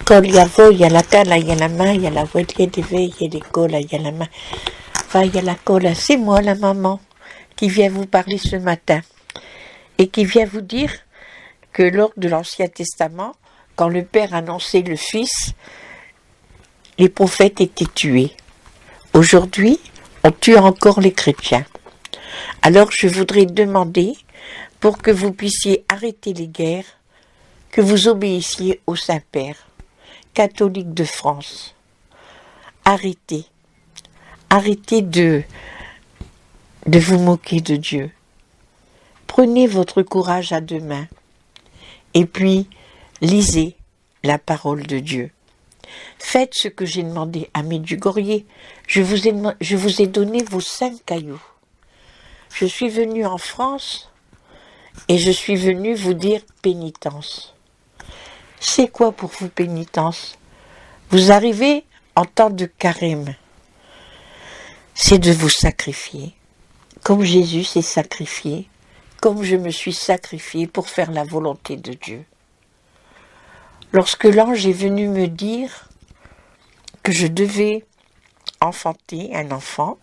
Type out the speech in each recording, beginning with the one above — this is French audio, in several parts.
Kol yavo yalaka la yalama yalaoued yedeve yedeko la yalama va yalakola. C'est moi la maman qui vient vous parler ce matin et qui vient vous dire que lors de l'Ancien Testament, quand le Père annonçait le Fils, les prophètes étaient tués. Aujourd'hui, on tue encore les chrétiens. Alors je voudrais demander, pour que vous puissiez arrêter les guerres, que vous obéissiez au Saint-Père, catholique de France. Arrêtez de vous moquer de Dieu. Prenez votre courage à deux mains et puis lisez la parole de Dieu. Faites ce que j'ai demandé à Medjugorje. Je vous ai donné vos 5 cailloux. Je suis venu en France et je suis venu vous dire pénitence. C'est quoi pour vous pénitence? Vous arrivez en temps de carême. C'est de vous sacrifier, comme Jésus s'est sacrifié, comme je me suis sacrifié pour faire la volonté de Dieu. Lorsque l'ange est venu me dire que je devais enfanter un enfant,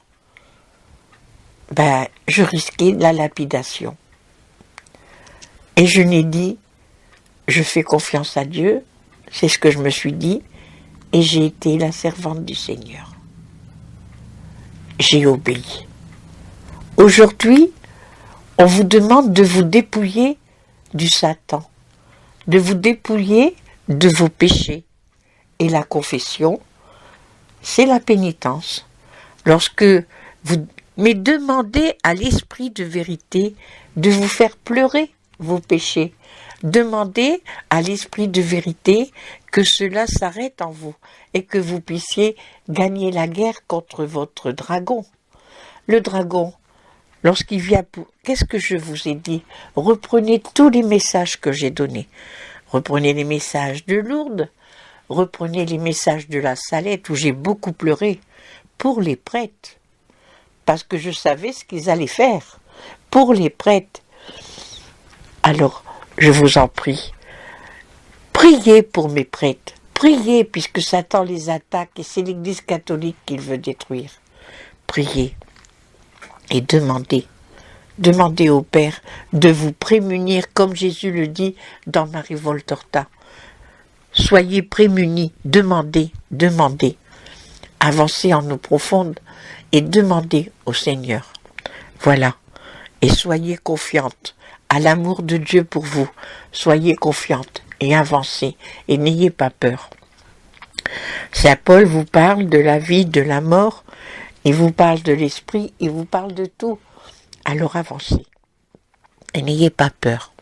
je risquais la lapidation. Et je n'ai dit, je fais confiance à Dieu, c'est ce que je me suis dit, et j'ai été la servante du Seigneur. J'ai obéi. Aujourd'hui, on vous demande de vous dépouiller du Satan, de vous dépouiller de vos péchés. Et la confession, c'est la pénitence. Mais demandez à l'Esprit de vérité de vous faire pleurer vos péchés. Demandez à l'Esprit de vérité que cela s'arrête en vous et que vous puissiez gagner la guerre contre votre dragon. Le dragon, lorsqu'il vient pour... Qu'est-ce que je vous ai dit? Reprenez tous les messages que j'ai donnés. Reprenez les messages de Lourdes. Reprenez les messages de la Salette où j'ai beaucoup pleuré pour les prêtres. Parce que je savais ce qu'ils allaient faire pour les prêtres. Alors, je vous en prie, priez pour mes prêtres. Priez puisque Satan les attaque et c'est l'Église catholique qu'il veut détruire. Priez et demandez. Demandez au Père de vous prémunir comme Jésus le dit dans Marie Voltorta. Soyez prémunis, demandez. Avancez en eau profonde et demandez au Seigneur. Voilà. Et soyez confiante à l'amour de Dieu pour vous. Soyez confiante et avancez et n'ayez pas peur. Saint Paul vous parle de la vie, de la mort, il vous parle de l'esprit, il vous parle de tout. Alors avancez et n'ayez pas peur.